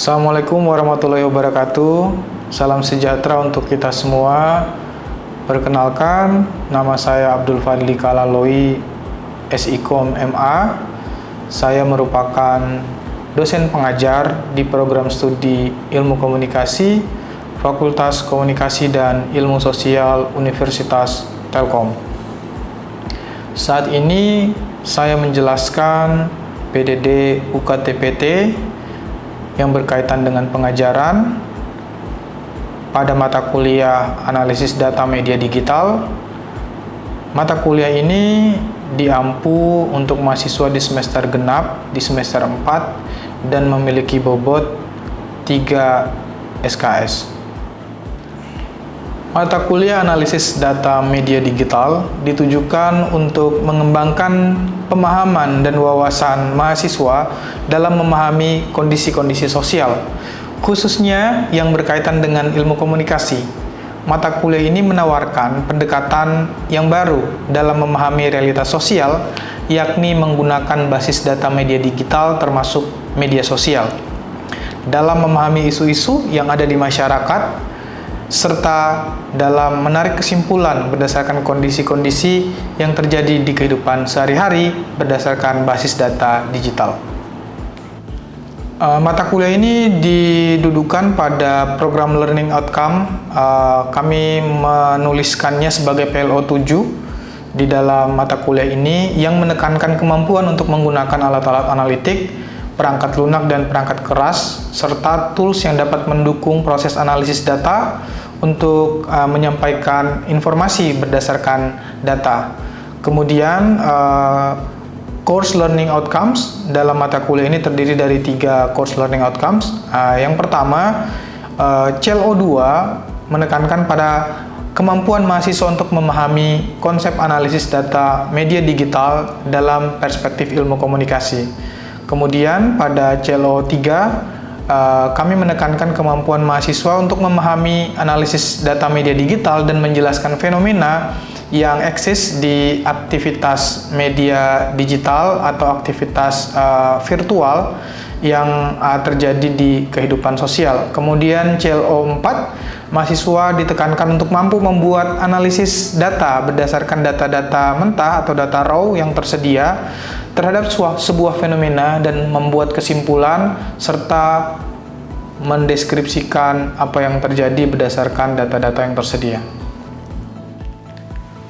Assalamualaikum warahmatullahi wabarakatuh. Salam sejahtera untuk kita semua. Perkenalkan, nama saya Abdul Fadli Kalaloi, SIKOM MA. Saya merupakan dosen pengajar di program studi Ilmu Komunikasi, Fakultas Komunikasi dan Ilmu Sosial Universitas Telkom. Saat ini saya menjelaskan PDD UKTPT yang berkaitan dengan pengajaran pada mata kuliah Analisis Data Media Digital. Mata kuliah ini diampu untuk mahasiswa di semester genap, di semester 4, dan memiliki bobot 3 SKS. Mata kuliah Analisis Data Media Digital ditujukan untuk mengembangkan pemahaman dan wawasan mahasiswa dalam memahami kondisi-kondisi sosial, khususnya yang berkaitan dengan ilmu komunikasi. Mata kuliah ini menawarkan pendekatan yang baru dalam memahami realitas sosial, yakni menggunakan basis data media digital termasuk media sosial, dalam memahami isu-isu yang ada di masyarakat, serta dalam menarik kesimpulan berdasarkan kondisi-kondisi yang terjadi di kehidupan sehari-hari berdasarkan basis data digital. Mata kuliah ini didudukan pada program Learning Outcome. Kami menuliskannya sebagai PLO 7 di dalam mata kuliah ini yang menekankan kemampuan untuk menggunakan alat-alat analitik, perangkat lunak dan perangkat keras, serta tools yang dapat mendukung proses analisis data untuk menyampaikan informasi berdasarkan data. Kemudian course learning outcomes dalam mata kuliah ini terdiri dari 3 course learning outcomes. Yang pertama, CLO 2 menekankan pada kemampuan mahasiswa untuk memahami konsep analisis data media digital dalam perspektif ilmu komunikasi. Kemudian pada CLO 3 kami menekankan kemampuan mahasiswa untuk memahami analisis data media digital dan menjelaskan fenomena yang eksis di aktivitas media digital atau aktivitas virtual yang terjadi di kehidupan sosial. Kemudian CLO 4, mahasiswa ditekankan untuk mampu membuat analisis data berdasarkan data-data mentah atau data raw yang tersedia terhadap sebuah fenomena dan membuat kesimpulan serta mendeskripsikan apa yang terjadi berdasarkan data-data yang tersedia.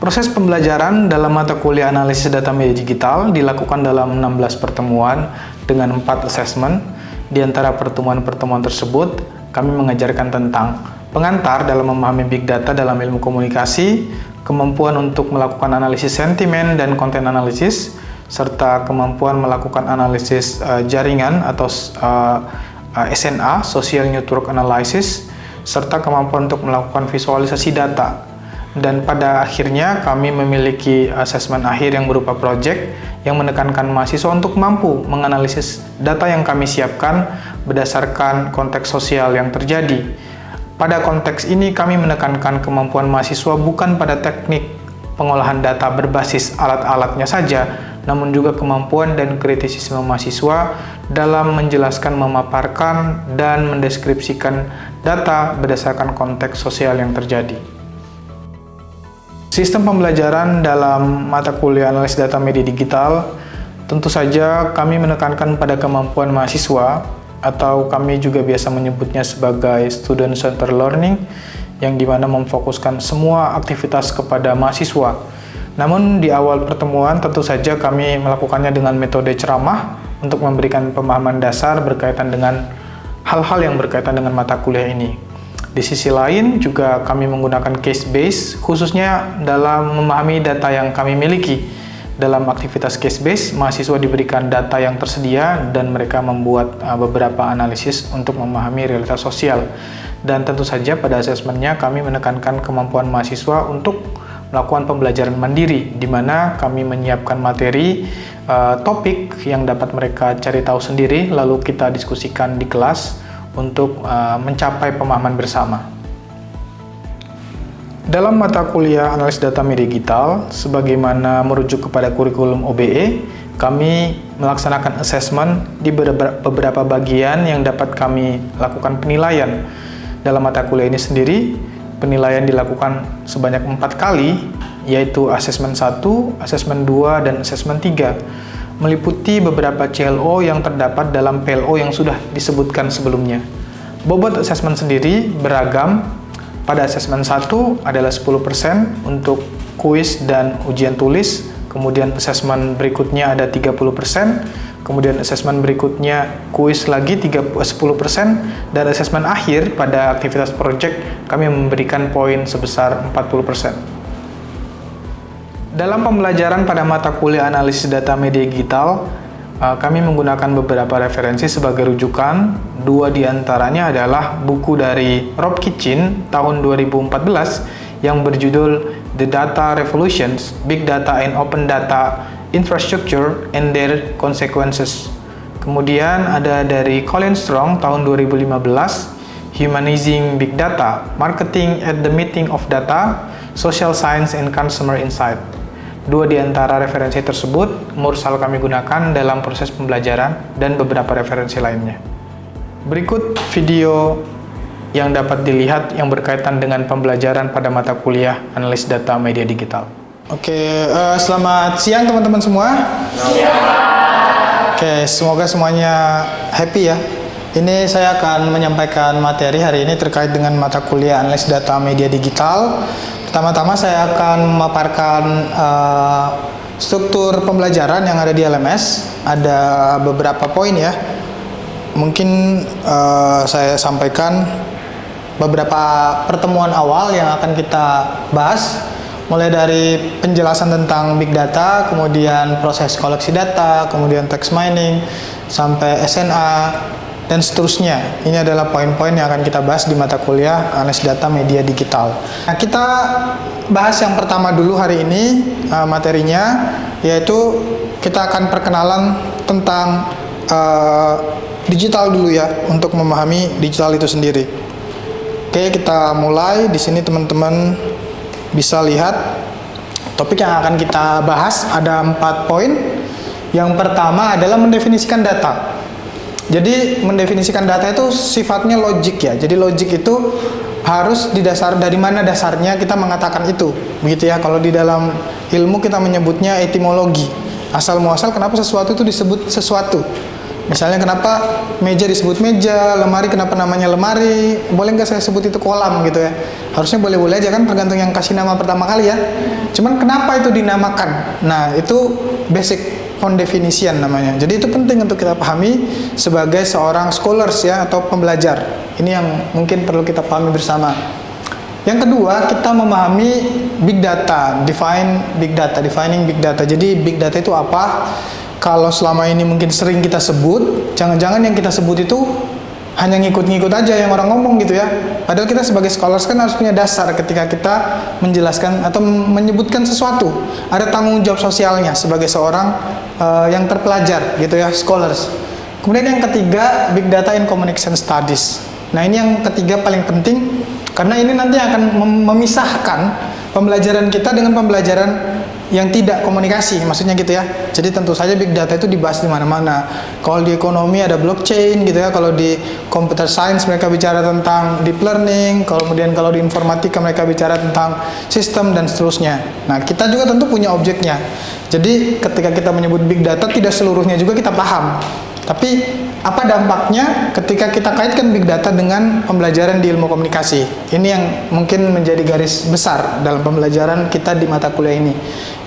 Proses pembelajaran dalam mata kuliah Analisis Data Media Digital dilakukan dalam 16 pertemuan dengan 4 assessment. Di antara pertemuan-pertemuan tersebut, kami mengajarkan tentang pengantar dalam memahami big data dalam ilmu komunikasi, kemampuan untuk melakukan analisis sentimen dan konten analisis, serta kemampuan melakukan analisis jaringan atau SNA, Social Network Analysis, serta kemampuan untuk melakukan visualisasi data. Dan pada akhirnya kami memiliki asesmen akhir yang berupa project yang menekankan mahasiswa untuk mampu menganalisis data yang kami siapkan berdasarkan konteks sosial yang terjadi. Pada konteks ini kami menekankan kemampuan mahasiswa bukan pada teknik pengolahan data berbasis alat-alatnya saja, namun juga kemampuan dan kritisisme mahasiswa dalam menjelaskan, memaparkan, dan mendeskripsikan data berdasarkan konteks sosial yang terjadi. Sistem pembelajaran dalam mata kuliah Analisis Data Media Digital, tentu saja kami menekankan pada kemampuan mahasiswa, atau kami juga biasa menyebutnya sebagai Student Centered Learning, yang dimana memfokuskan semua aktivitas kepada mahasiswa. Namun di awal pertemuan tentu saja kami melakukannya dengan metode ceramah untuk memberikan pemahaman dasar berkaitan dengan hal-hal yang berkaitan dengan mata kuliah ini. Di sisi lain juga kami menggunakan case base khususnya dalam memahami data yang kami miliki. Dalam aktivitas case base, mahasiswa diberikan data yang tersedia dan mereka membuat beberapa analisis untuk memahami realitas sosial. Dan tentu saja pada asesmennya kami menekankan kemampuan mahasiswa untuk melakukan pembelajaran mandiri, di mana kami menyiapkan materi topik yang dapat mereka cari tahu sendiri, lalu kita diskusikan di kelas untuk mencapai pemahaman bersama. Dalam mata kuliah Analisis Data Media Digital, sebagaimana merujuk kepada kurikulum OBE, kami melaksanakan assessment di beberapa bagian yang dapat kami lakukan penilaian. Dalam mata kuliah ini sendiri, penilaian dilakukan sebanyak 4 kali, yaitu assessment 1, assessment 2, dan assessment 3, meliputi beberapa CLO yang terdapat dalam PLO yang sudah disebutkan sebelumnya. Bobot assessment sendiri beragam. Pada assessment 1 adalah 10% untuk kuis dan ujian tulis, kemudian assessment berikutnya ada 30%, kemudian assessment berikutnya kuis lagi 10%, dan assessment akhir pada aktivitas project kami memberikan poin sebesar 40%. Dalam pembelajaran pada mata kuliah analisis data media digital, kami menggunakan beberapa referensi sebagai rujukan. 2 diantaranya adalah buku dari Rob Kitchin tahun 2014 yang berjudul The Data Revolutions, Big Data and Open Data Infrastructure and Their Consequences. Kemudian ada dari Colin Strong tahun 2015, Humanizing Big Data, Marketing at the Meeting of Data, Social Science and Consumer Insight. 2 di antara referensi tersebut mursal kami gunakan dalam proses pembelajaran dan beberapa referensi lainnya. Berikut video yang dapat dilihat yang berkaitan dengan pembelajaran pada mata kuliah Analis Data Media Digital. Oke, selamat siang teman-teman semua. Oke, semoga semuanya happy ya. Ini saya akan menyampaikan materi hari ini terkait dengan mata kuliah Analis Data Media Digital. Pertama-tama saya akan memaparkan struktur pembelajaran yang ada di LMS. Ada beberapa poin ya. Mungkin saya sampaikan beberapa pertemuan awal yang akan kita bahas, mulai dari penjelasan tentang big data, kemudian proses koleksi data, kemudian text mining, sampai SNA, dan seterusnya. Ini adalah poin-poin yang akan kita bahas di mata kuliah Analis Data Media Digital. Nah, kita bahas yang pertama dulu hari ini materinya, yaitu kita akan perkenalan tentang digital dulu ya, untuk memahami digital itu sendiri. Oke, kita mulai. Di sini teman-teman bisa lihat topik yang akan kita bahas ada 4 poin. Yang pertama adalah mendefinisikan data. Jadi mendefinisikan data itu sifatnya logik ya. Jadi logik itu harus didasar dari mana dasarnya kita mengatakan itu. Begitu ya. Kalau di dalam ilmu kita menyebutnya etimologi. Asal muasal kenapa sesuatu itu disebut sesuatu. Misalnya kenapa meja disebut meja, lemari kenapa namanya lemari, boleh nggak saya sebut itu kolam gitu ya. Harusnya boleh-boleh aja kan, tergantung yang kasih nama pertama kali ya. Cuman kenapa itu dinamakan? Nah, itu basic pendefinisian namanya. Jadi itu penting untuk kita pahami sebagai seorang scholars ya, atau pembelajar. Ini yang mungkin perlu kita pahami bersama. Yang kedua, kita memahami big data, defining big data. Jadi big data itu apa? Kalau selama ini mungkin sering kita sebut, jangan-jangan yang kita sebut itu hanya ngikut-ngikut aja yang orang ngomong gitu ya. Padahal kita sebagai scholars kan harus punya dasar ketika kita menjelaskan atau menyebutkan sesuatu. Ada tanggung jawab sosialnya sebagai seorang yang terpelajar gitu ya, scholars. Kemudian yang ketiga, Big Data in Communication Studies. Nah, ini yang ketiga paling penting, karena ini nanti akan memisahkan pembelajaran kita dengan pembelajaran yang tidak komunikasi, maksudnya gitu ya. Jadi tentu saja big data itu dibahas di mana-mana. Kalau di ekonomi ada blockchain gitu ya, kalau di computer science mereka bicara tentang deep learning, kemudian kalau di informatika mereka bicara tentang sistem dan seterusnya. Nah, kita juga tentu punya objeknya. Jadi ketika kita menyebut big data, tidak seluruhnya juga kita paham. Tapi apa dampaknya ketika kita kaitkan big data dengan pembelajaran di ilmu komunikasi? Ini yang mungkin menjadi garis besar dalam pembelajaran kita di mata kuliah ini.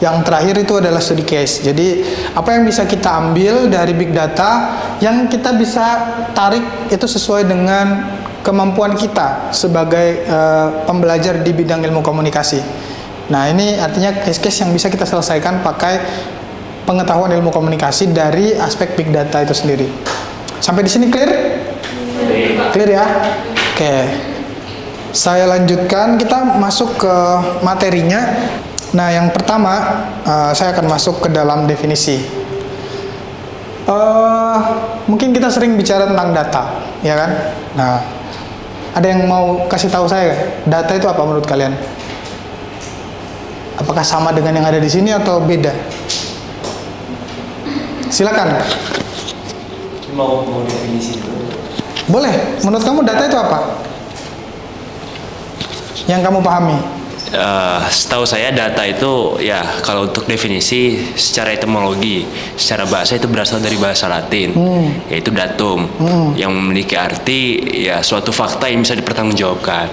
Yang terakhir itu adalah studi case. Jadi apa yang bisa kita ambil dari big data yang kita bisa tarik itu sesuai dengan kemampuan kita sebagai pembelajar di bidang ilmu komunikasi. Nah, ini artinya case-case yang bisa kita selesaikan pakai pengetahuan ilmu komunikasi dari aspek big data itu sendiri. Sampai di sini clear? Clear ya? Oke. Saya lanjutkan, kita masuk ke materinya. Nah, yang pertama saya akan masuk ke dalam definisi. Mungkin kita sering bicara tentang data, ya kan? Nah, ada yang mau kasih tahu saya, data itu apa menurut kalian? Apakah sama dengan yang ada di sini atau beda? Silakan. Mau definisi dulu. Boleh. Menurut kamu data itu apa? Yang kamu pahami? Setahu saya data itu ya kalau untuk definisi secara etimologi, secara bahasa itu berasal dari bahasa Latin, yaitu datum, yang memiliki arti ya suatu fakta yang bisa dipertanggungjawabkan.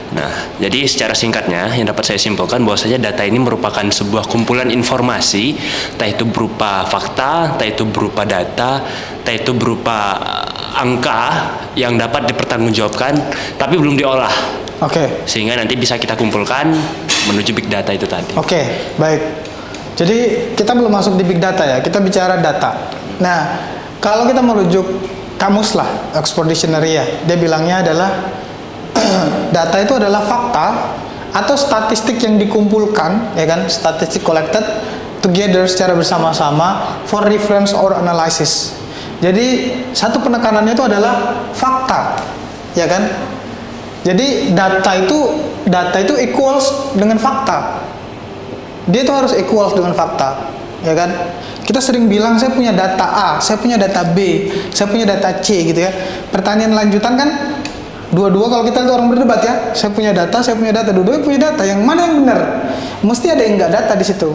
Nah, jadi secara singkatnya yang dapat saya simpulkan bahwasanya data ini merupakan sebuah kumpulan informasi, entah itu berupa fakta, entah itu berupa data, entah itu berupa angka yang dapat dipertanggungjawabkan tapi belum diolah. Oke. Sehingga nanti bisa kita kumpulkan menuju big data itu tadi. Oke, baik. Jadi kita belum masuk di big data ya, kita bicara data. Nah, kalau kita merujuk kamus lah, Oxford Dictionary ya, dia bilangnya adalah data itu adalah fakta atau statistik yang dikumpulkan, ya kan, statistik collected together secara bersama-sama for reference or analysis. Jadi satu penekanannya itu adalah fakta, ya kan? Jadi data itu equals dengan fakta. Dia itu harus equals dengan fakta, ya kan? Kita sering bilang saya punya data A, saya punya data B, saya punya data C gitu ya. Pertanyaan lanjutan kan dua-dua kalau kita itu orang berdebat ya, saya punya data, dua-dua punya data. Yang mana yang benar? Mesti ada yang enggak data di situ.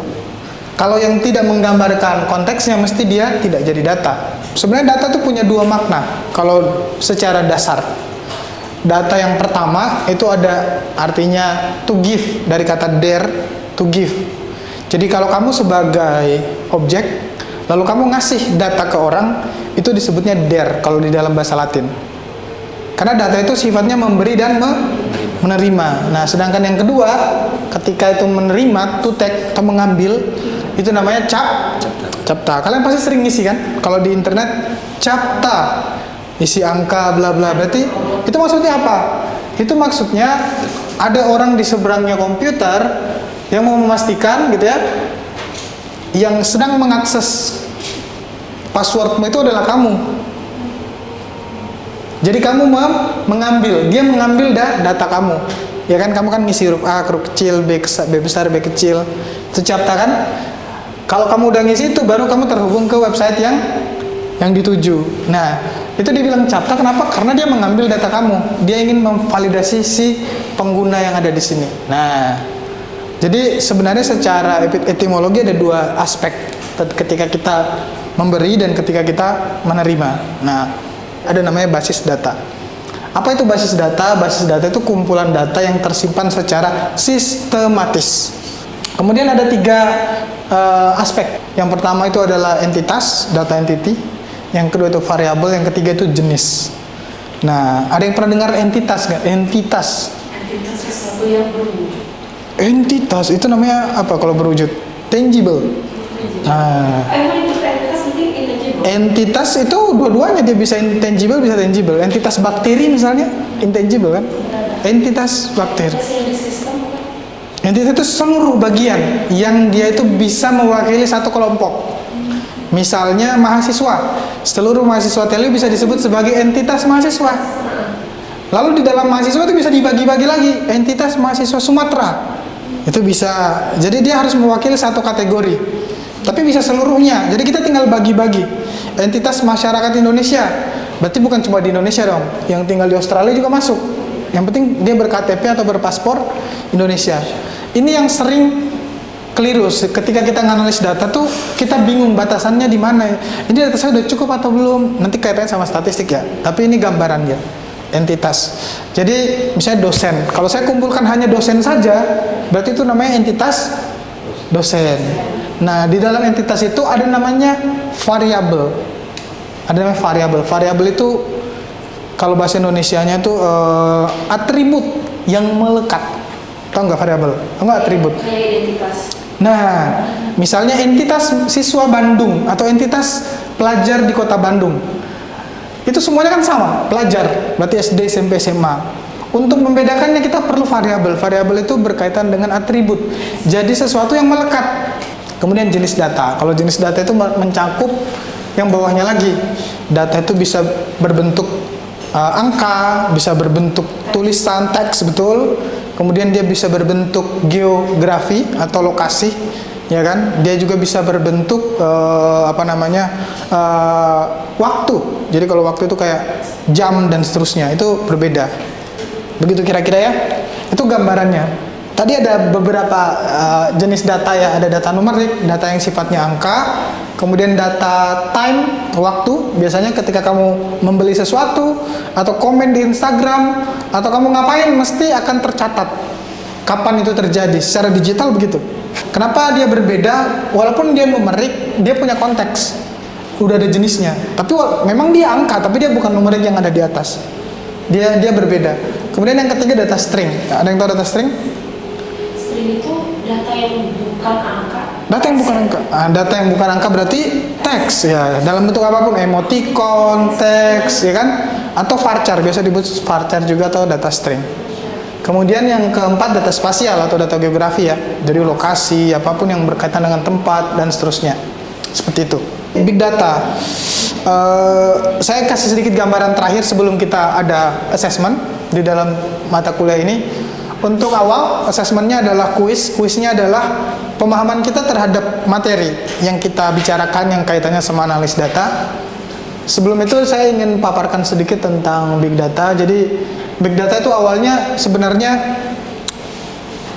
Kalau yang tidak menggambarkan konteksnya mesti dia tidak jadi data. Sebenarnya data itu punya dua makna kalau secara dasar. Data yang pertama itu ada artinya to give, dari kata dare, to give. Jadi kalau kamu sebagai objek lalu kamu ngasih data ke orang, itu disebutnya dare kalau di dalam bahasa Latin. Karena data itu sifatnya memberi dan menerima. Nah, sedangkan yang kedua, ketika itu menerima, to take atau mengambil, itu namanya capta. Kalian pasti sering ngisi kan? Kalau di internet, capta, isi angka bla bla, berarti itu maksudnya apa? Itu maksudnya ada orang di seberangnya komputer yang mau memastikan gitu ya, yang sedang mengakses passwordmu itu adalah kamu. Jadi kamu dia mengambil data kamu, ya kan? Kamu kan ngisi huruf A, huruf kecil, B besar, B kecil, itu capta kan? Kalau kamu udah ngisi itu, baru kamu terhubung ke website yang dituju. Nah, itu dibilang capta kenapa? Karena dia mengambil data kamu, dia ingin memvalidasi si pengguna yang ada di sini. Nah, jadi sebenarnya secara etimologi ada dua aspek ketika kita memberi dan ketika kita menerima. Nah, ada namanya basis data. Apa itu basis data? Basis data itu kumpulan data yang tersimpan secara sistematis. Kemudian ada tiga aspek. Yang pertama itu adalah entitas, data entity. Yang kedua itu variabel. Yang ketiga itu jenis. Nah, ada yang pernah dengar entitas nggak? Entitas. Entitas sesuatu yang berwujud. Entitas itu namanya apa kalau berwujud? Tangible. Nah, entitas itu dua-duanya, dia bisa intangible, bisa tangible. Entitas bakteri misalnya, intangible kan? Entitas bakteri. Entitas itu seluruh bagian yang dia itu bisa mewakili satu kelompok. Misalnya mahasiswa, seluruh mahasiswa TEL bisa disebut sebagai entitas mahasiswa. Lalu di dalam mahasiswa itu bisa dibagi-bagi lagi, entitas mahasiswa Sumatera. Itu bisa, jadi dia harus mewakili satu kategori. Tapi bisa seluruhnya, jadi kita tinggal bagi-bagi. Entitas masyarakat Indonesia, berarti bukan cuma di Indonesia dong, yang tinggal di Australia juga masuk. Yang penting dia ber-KTP atau berpaspor Indonesia. Ini yang sering keliru, ketika kita nganalis data tuh kita bingung batasannya di mana. Ini data saya udah cukup atau belum? Nanti kaitannya sama statistik ya, tapi ini gambarannya, entitas. Jadi misalnya dosen, kalau saya kumpulkan hanya dosen saja, berarti itu namanya entitas dosen. Nah, di dalam entitas itu ada namanya variabel. Ada namanya variabel. Variabel itu kalau bahasa Indonesianya itu atribut yang melekat. Tahu nggak variabel? Tahu nggak atribut? Identitas. Nah, misalnya entitas siswa Bandung atau entitas pelajar di kota Bandung. Itu semuanya kan sama, pelajar. Berarti SD, SMP, SMA. Untuk membedakannya kita perlu variabel. Variabel itu berkaitan dengan atribut. Jadi sesuatu yang melekat. Kemudian jenis data. Kalau jenis data itu mencakup yang bawahnya lagi. Data itu bisa berbentuk angka, bisa berbentuk tulisan teks, betul. Kemudian dia bisa berbentuk geografi atau lokasi. ya kan? Dia juga bisa berbentuk waktu. Jadi kalau waktu itu kayak jam dan seterusnya, itu berbeda. Begitu kira-kira ya. Itu gambarannya. Tadi ada beberapa jenis data ya, ada data numerik, data yang sifatnya angka, kemudian data time, waktu. Biasanya ketika kamu membeli sesuatu atau komen di Instagram atau kamu ngapain mesti akan tercatat kapan itu terjadi. Secara digital begitu. Kenapa dia berbeda? Walaupun dia numerik, dia punya konteks. Udah ada jenisnya. Tapi memang dia angka, tapi dia bukan numerik yang ada di atas. Dia berbeda. Kemudian yang ketiga data string. Ada yang tahu data string? String itu data yang bukan angka. Data yang bukan angka. Data yang bukan angka berarti teks ya. Dalam bentuk apapun, emoticon, teks, ya kan? Atau varchar, biasa disebut varchar juga atau data string. Kemudian yang keempat data spasial atau data geografi ya. Jadi lokasi, apapun yang berkaitan dengan tempat dan seterusnya. Seperti itu. Big data. Saya kasih sedikit gambaran terakhir sebelum kita ada assessment di dalam mata kuliah ini. Untuk awal, assessmentnya adalah kuis. Kuisnya adalah pemahaman kita terhadap materi yang kita bicarakan yang kaitannya sama analis data. Sebelum itu saya ingin paparkan sedikit tentang big data. Jadi big data itu awalnya sebenarnya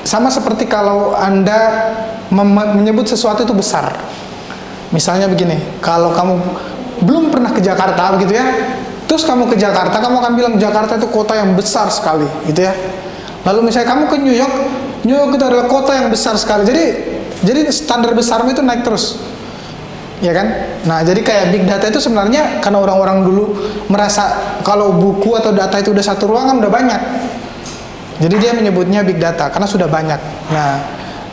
sama seperti kalau Anda menyebut sesuatu itu besar. Misalnya begini, kalau kamu belum pernah ke Jakarta begitu ya, terus kamu ke Jakarta, kamu akan bilang Jakarta itu kota yang besar sekali, gitu ya. Lalu misalnya kamu ke New York, New York itu adalah kota yang besar sekali. Jadi standar besarmu itu naik terus, ya kan? Nah, jadi kayak big data itu sebenarnya karena orang-orang dulu merasa kalau buku atau data itu udah satu ruangan udah banyak. Jadi dia menyebutnya big data karena sudah banyak. Nah,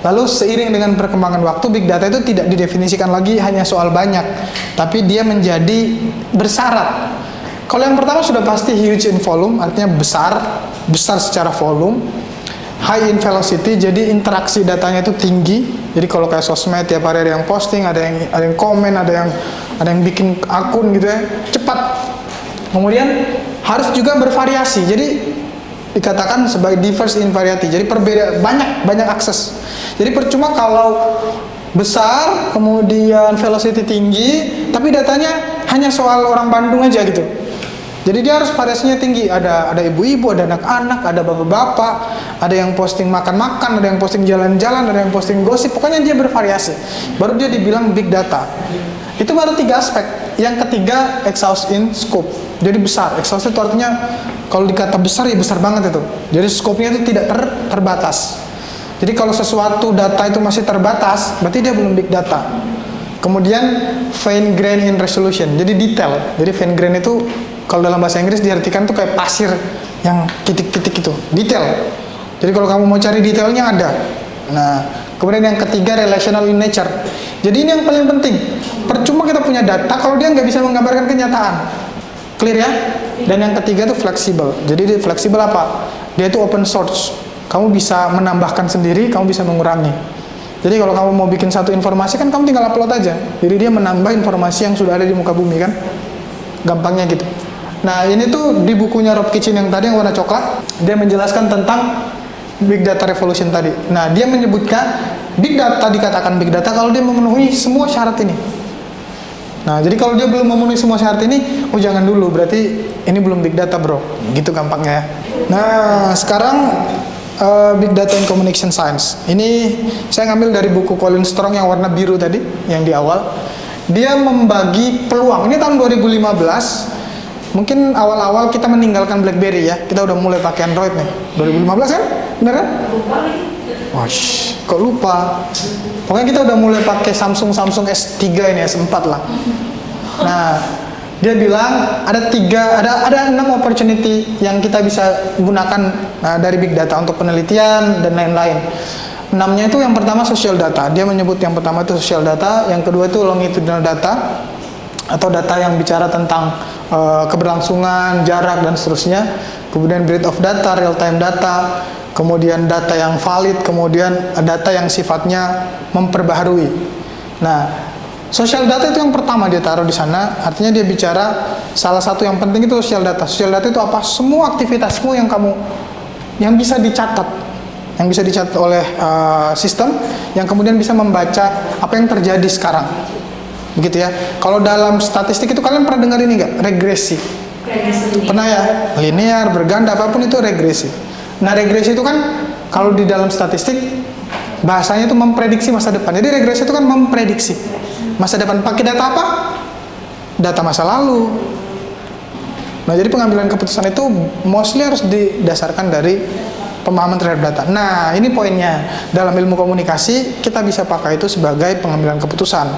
lalu seiring dengan perkembangan waktu, big data itu tidak didefinisikan lagi hanya soal banyak, tapi dia menjadi bersyarat. Kalau yang pertama sudah pasti huge in volume, artinya besar secara volume. High in velocity, jadi interaksi datanya itu tinggi. Jadi kalau kayak sosmed tiap hari ada yang posting, ada yang komen, ada yang bikin akun gitu ya, cepat. Kemudian harus juga bervariasi. Jadi dikatakan sebagai diverse in variety. Jadi banyak akses. Jadi percuma kalau besar, kemudian velocity tinggi, tapi datanya hanya soal orang Bandung aja gitu. Jadi dia harus variasinya tinggi. Ada ibu-ibu, ada anak-anak, ada bapak-bapak, ada yang posting makan-makan, ada yang posting jalan-jalan, ada yang posting gosip. Pokoknya dia bervariasi. Baru dia dibilang big data. Itu baru 3 aspek. Yang ketiga exhaust in scope. Jadi besar. Exhaust itu artinya kalau dikata besar ya besar banget itu. Jadi scope-nya itu tidak terbatas. Jadi kalau sesuatu data itu masih terbatas, berarti dia belum big data. Kemudian fine grain in resolution. Jadi detail. Jadi fine grain itu kalau dalam bahasa Inggris diartikan tuh kayak pasir yang titik-titik itu, detail. Jadi kalau kamu mau cari detailnya ada. Nah, kemudian yang ketiga relational in nature. Jadi ini yang paling penting. Percuma kita punya data kalau dia nggak bisa menggambarkan kenyataan. Clear ya? Dan yang ketiga itu fleksibel. Jadi dia fleksibel apa? Dia itu open source. Kamu bisa menambahkan sendiri, kamu bisa mengurangi. Jadi kalau kamu mau bikin satu informasi kan kamu tinggal upload aja. Jadi dia menambah informasi yang sudah ada di muka bumi kan? Gampangnya gitu. Nah, ini tuh di bukunya Rob Kitchen yang tadi yang warna coklat, dia menjelaskan tentang big data revolution tadi. Nah, dia menyebutkan big data, dikatakan big data kalau dia memenuhi semua syarat ini. Nah, jadi kalau dia belum memenuhi semua syarat ini, oh jangan dulu, berarti ini belum big data, bro. Gitu gampangnya ya. Nah, sekarang big data and communication science. Ini saya ngambil dari buku Colin Strong yang warna biru tadi, yang di awal. Dia membagi peluang. Ini tahun 2015. Mungkin awal-awal kita meninggalkan BlackBerry ya. Kita udah mulai pakai Android nih. 2015 kan? Bener kan? Wah, kok lupa? Pokoknya kita udah mulai pakai Samsung S3 ini, S4 lah. Nah, dia bilang ada 6 opportunity yang kita bisa gunakan dari big data untuk penelitian dan lain-lain. 6-nya itu yang pertama social data. Dia menyebut yang pertama itu social data, yang kedua itu longitudinal data atau data yang bicara tentang keberlangsungan, jarak dan seterusnya. Kemudian breadth of data, real time data, kemudian data yang valid, kemudian data yang sifatnya memperbaharui. Nah, social data itu yang pertama dia taruh di sana. Artinya dia bicara salah satu yang penting itu social data. Social data itu apa? Semua aktivitasmu yang bisa dicatat. yang bisa dicatat oleh sistem, yang kemudian bisa membaca apa yang terjadi sekarang. Begitu ya. Kalau dalam statistik itu kalian pernah dengar ini nggak? Regresi. Pernah ya? Linear, berganda, apapun itu regresi. Nah, regresi itu kan kalau di dalam statistik bahasanya itu memprediksi masa depan. Jadi regresi itu kan memprediksi masa depan. Pakai data apa? Data masa lalu. Nah, jadi pengambilan keputusan itu mostly harus didasarkan dari pemahaman terhadap data. Nah, ini poinnya. Dalam ilmu komunikasi, kita bisa pakai itu sebagai pengambilan keputusan.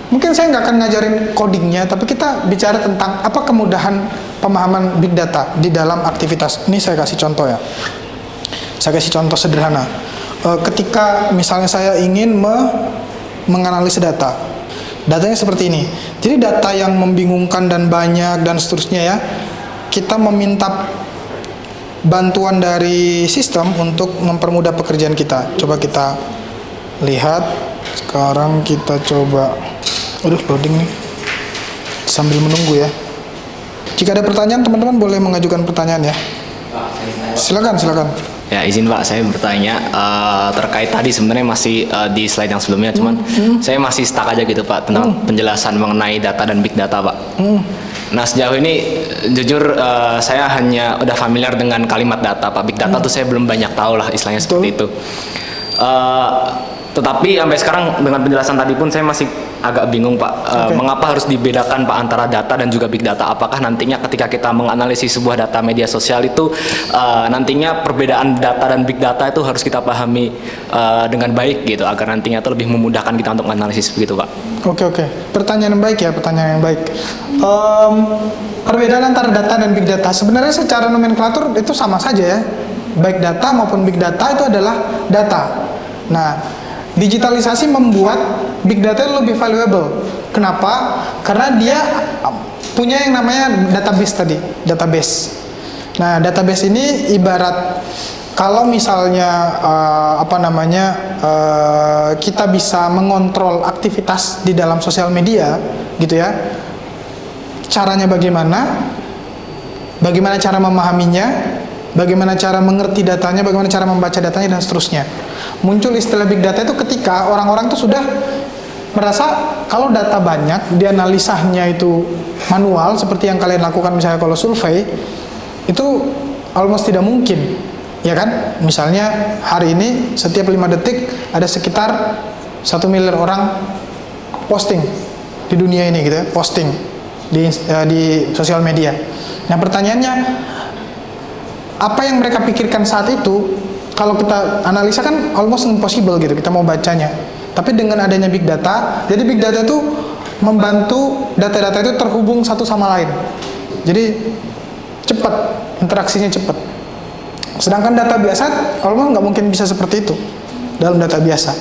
Mungkin saya nggak akan ngajarin codingnya, tapi kita bicara tentang apa kemudahan pemahaman big data di dalam aktivitas. Ini saya kasih contoh ya. Saya kasih contoh sederhana. Ketika misalnya saya ingin menganalisis data, datanya seperti ini. Jadi data yang membingungkan dan banyak dan seterusnya ya, kita meminta bantuan dari sistem untuk mempermudah pekerjaan kita. Coba kita lihat. Sekarang kita coba. Aduh, loading nih. Sambil menunggu ya. Jika ada pertanyaan, teman-teman boleh mengajukan pertanyaan ya. Silakan. Ya, izin Pak, saya bertanya terkait tadi sebenarnya masih di slide yang sebelumnya, cuman saya masih stuck aja gitu Pak tentang penjelasan mengenai data dan big data Pak. Nah, sejauh ini jujur saya hanya udah familiar dengan kalimat data Pak. Big data tuh saya belum banyak tahu lah istilahnya seperti itu. Tetapi sampai sekarang dengan penjelasan tadi pun saya masih agak bingung Pak. Mengapa harus dibedakan Pak antara data dan juga big data? Apakah nantinya ketika kita menganalisis sebuah data media sosial itu nantinya perbedaan data dan big data itu harus kita pahami dengan baik gitu agar nantinya itu lebih memudahkan kita untuk menganalisis begitu Pak? Oke. Pertanyaan yang baik ya, pertanyaan yang baik. Perbedaan antara data dan big data sebenarnya secara nomenklatur itu sama saja ya. Baik data maupun big data itu adalah data. Nah, digitalisasi membuat big data lebih valuable. Kenapa? Karena dia punya yang namanya database tadi, database. Nah, database ini ibarat kalau misalnya kita bisa mengontrol aktivitas di dalam sosial media, gitu ya. Caranya bagaimana? Bagaimana cara memahaminya? Bagaimana cara mengerti datanya, bagaimana cara membaca datanya, dan seterusnya. Muncul istilah big data itu ketika orang-orang itu sudah merasa kalau data banyak, dianalisanya itu manual, seperti yang kalian lakukan misalnya kalau survei, itu almost tidak mungkin, ya kan? Misalnya hari ini setiap 5 detik ada sekitar 1 miliar orang posting di dunia ini gitu ya, posting di sosial media. Nah, pertanyaannya, apa yang mereka pikirkan saat itu, kalau kita analisa kan almost impossible gitu, kita mau bacanya. Tapi dengan adanya big data, jadi big data itu membantu data-data itu terhubung satu sama lain. Jadi cepat, interaksinya cepat. Sedangkan data biasa, almost nggak mungkin bisa seperti itu dalam data biasa.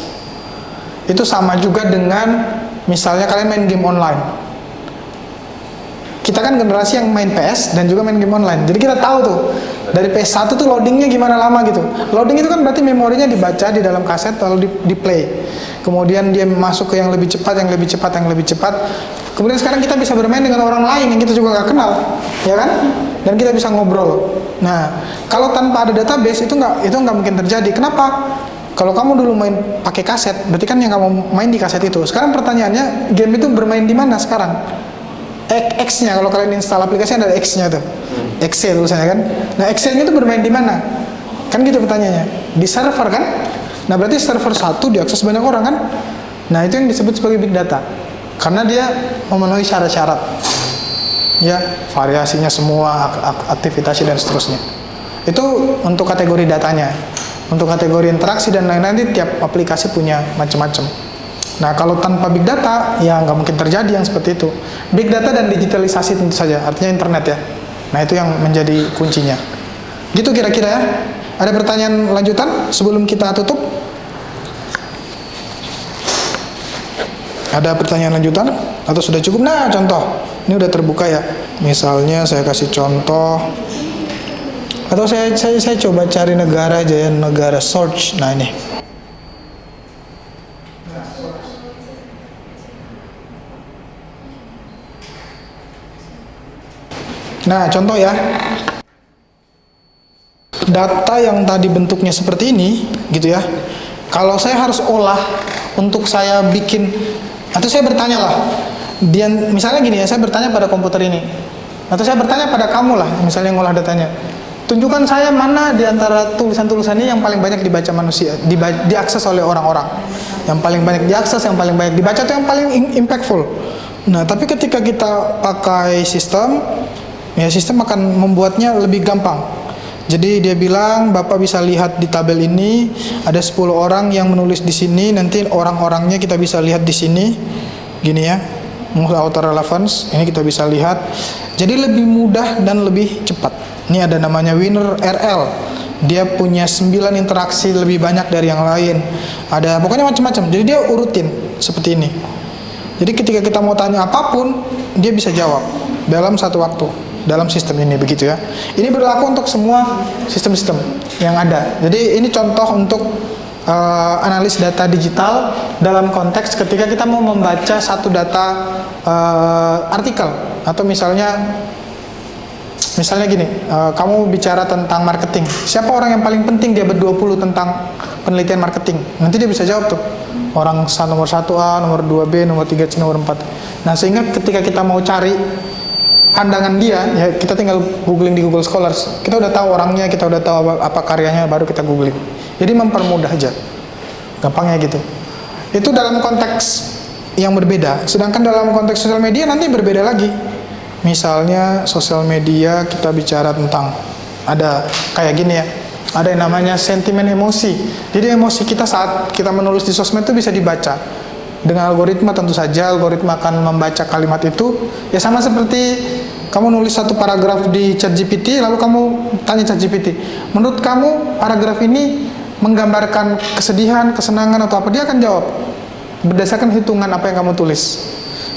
Itu sama juga dengan misalnya kalian main game online. Kita kan generasi yang main PS dan juga main game online. Jadi kita tahu tuh dari PS1 tuh loadingnya gimana lama gitu. Loading itu kan berarti memorinya dibaca di dalam kaset lalu di play. Kemudian dia masuk ke yang lebih cepat, yang lebih cepat, yang lebih cepat. Kemudian sekarang kita bisa bermain dengan orang lain yang kita juga nggak kenal, ya kan? Dan kita bisa ngobrol. Nah, kalau tanpa ada database itu nggak mungkin terjadi. Kenapa? Kalau kamu dulu main pakai kaset, berarti kan yang kamu main di kaset itu. Sekarang pertanyaannya, game itu bermain di mana sekarang? X-nya, kalau kalian install aplikasi ada X-nya tuh, Excel tulisannya kan. Nah, Excel-nya itu bermain di mana? Kan gitu pertanyaannya. Di server kan? Nah, berarti server satu diakses banyak orang kan? Nah, itu yang disebut sebagai big data. Karena dia memenuhi syarat-syarat. Ya, variasinya semua, aktivitasnya dan seterusnya. Itu untuk kategori datanya. Untuk kategori interaksi dan lain-lain, tiap aplikasi punya macam-macam. Nah, kalau tanpa big data, ya nggak mungkin terjadi yang seperti itu. Big data dan digitalisasi tentu saja, artinya internet ya. Nah, itu yang menjadi kuncinya. Gitu kira-kira ya. Ada pertanyaan lanjutan sebelum kita tutup? Ada pertanyaan lanjutan? Atau sudah cukup? Nah, contoh. Ini udah terbuka ya. Misalnya saya kasih contoh. Atau saya coba cari negara aja ya, negara search. Nah, ini. Nah, contoh ya. data yang tadi bentuknya seperti ini, gitu ya. Kalau saya harus olah untuk saya bikin, atau saya bertanya lah, dia misalnya gini ya, saya bertanya pada komputer ini, atau saya bertanya pada kamu lah, misalnya yang ngolah datanya. Tunjukkan saya mana di antara tulisan-tulisan ini yang paling banyak dibaca manusia, diakses oleh orang-orang. Yang paling banyak diakses, yang paling banyak dibaca itu yang paling impactful. Nah, tapi ketika kita pakai sistem, ya sistem akan membuatnya lebih gampang. Jadi dia bilang, Bapak bisa lihat di tabel ini ada 10 orang yang menulis di sini, nanti orang-orangnya kita bisa lihat di sini. Gini ya. Most auto relevance, ini kita bisa lihat. Jadi lebih mudah dan lebih cepat. Ini ada namanya winner RL. Dia punya 9 interaksi lebih banyak dari yang lain. Ada pokoknya macam-macam. Jadi dia urutin seperti ini. Jadi ketika kita mau tanya apapun, dia bisa jawab dalam satu waktu. Dalam sistem ini begitu ya. Ini berlaku untuk semua sistem-sistem yang ada. Jadi ini contoh untuk analis data digital dalam konteks ketika kita mau membaca satu data artikel, atau misalnya gini, kamu bicara tentang marketing, siapa orang yang paling penting di abad 20 tentang penelitian marketing, nanti dia bisa jawab tuh orang nomor 1A, nomor 2B, nomor 3C, nomor 4. Nah, sehingga ketika kita mau cari pandangan dia, ya kita tinggal googling di Google Scholars. Kita udah tahu orangnya, kita udah tahu apa karyanya, baru kita googling. Jadi mempermudah aja, gampangnya gitu. Itu dalam konteks yang berbeda. Sedangkan dalam konteks sosial media nanti berbeda lagi. Misalnya sosial media kita bicara tentang, ada kayak gini ya, ada yang namanya sentimen emosi. Jadi emosi kita saat kita menulis di sosmed itu bisa dibaca. Dengan algoritma tentu saja, algoritma akan membaca kalimat itu. Ya sama seperti kamu nulis satu paragraf di ChatGPT, lalu kamu tanya ChatGPT, menurut kamu paragraf ini menggambarkan kesedihan, kesenangan atau apa? Dia akan jawab berdasarkan hitungan apa yang kamu tulis.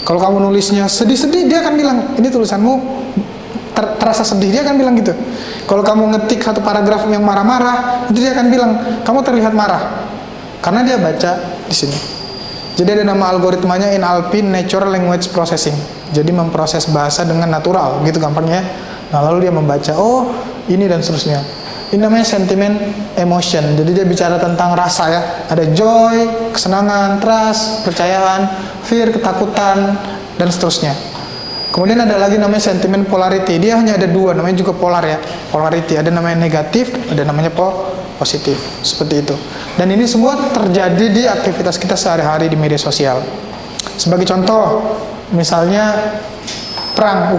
Kalau kamu nulisnya sedih-sedih, dia akan bilang, ini tulisanmu terasa sedih, dia akan bilang gitu. Kalau kamu ngetik satu paragraf yang marah-marah, itu dia akan bilang, kamu terlihat marah. Karena dia baca di sini. Jadi ada nama algoritmanya NLP, Natural Language Processing. Jadi memproses bahasa dengan natural, gitu gampangnya. Nah, lalu dia membaca, oh ini dan seterusnya. Ini namanya sentiment emotion. Jadi dia bicara tentang rasa ya. Ada joy, kesenangan, trust, percayaan, fear, ketakutan, dan seterusnya. Kemudian ada lagi namanya sentiment polarity. Dia hanya ada dua, namanya juga polar ya. Polarity, ada namanya negatif, ada namanya positif. Seperti itu. Dan ini semua terjadi di aktivitas kita sehari-hari di media sosial. Sebagai contoh, misalnya perang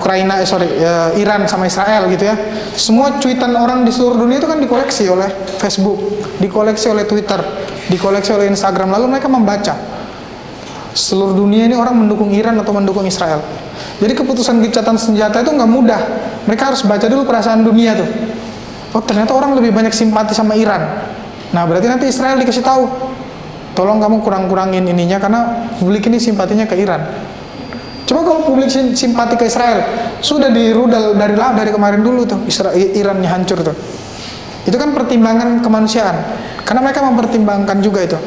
Iran sama Israel gitu ya. Semua cuitan orang di seluruh dunia itu kan dikoleksi oleh Facebook, dikoleksi oleh Twitter, dikoleksi oleh Instagram. Lalu mereka membaca. Seluruh dunia ini orang mendukung Iran atau mendukung Israel. Jadi keputusan gencatan senjata itu nggak mudah. Mereka harus baca dulu perasaan dunia tuh. Oh ternyata orang lebih banyak simpati sama Iran. Nah berarti nanti Israel dikasih tahu, tolong kamu kurang-kurangin ininya karena publik ini simpatinya ke Iran. Coba kalau publik simpati ke Israel, sudah dirudal dari kemarin dulu tuh, Irannya hancur tuh. Itu kan pertimbangan kemanusiaan, karena mereka mempertimbangkan juga itu.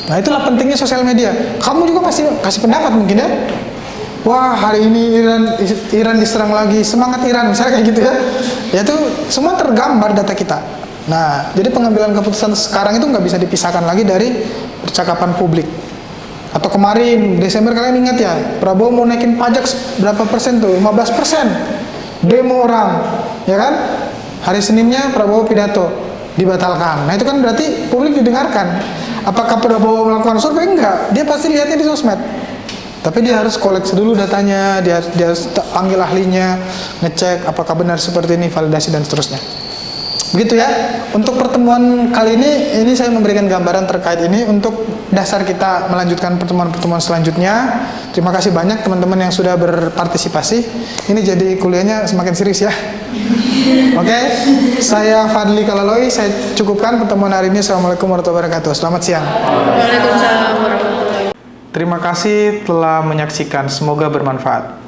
Nah itulah pentingnya sosial media. Kamu juga pasti kasih pendapat mungkin ya. Wah hari ini Iran diserang lagi, semangat Iran, misalnya kayak gitu ya. Ya itu semua tergambar data kita. Nah jadi pengambilan keputusan sekarang itu nggak bisa dipisahkan lagi dari percakapan publik. Atau kemarin Desember kalian ingat ya, Prabowo mau naikin pajak berapa persen tuh? 15%. Demo orang, ya kan? Hari Seninnya Prabowo pidato dibatalkan. Nah itu kan berarti publik didengarkan. Apakah Prabowo melakukan survei? Enggak. Dia pasti lihatnya di sosmed. Tapi dia harus koleksi dulu datanya, dia harus panggil ahlinya, ngecek apakah benar seperti ini, validasi dan seterusnya. Begitu ya. Untuk pertemuan kali ini saya memberikan gambaran terkait ini untuk dasar kita melanjutkan pertemuan-pertemuan selanjutnya. Terima kasih banyak teman-teman yang sudah berpartisipasi. Ini jadi kuliahnya semakin serius ya. Oke, saya Fadli Kalaloi, saya cukupkan pertemuan hari ini. Assalamualaikum warahmatullahi wabarakatuh. Selamat siang. Waalaikumsalam warahmatullahi wabarakatuh. Terima kasih telah menyaksikan, semoga bermanfaat.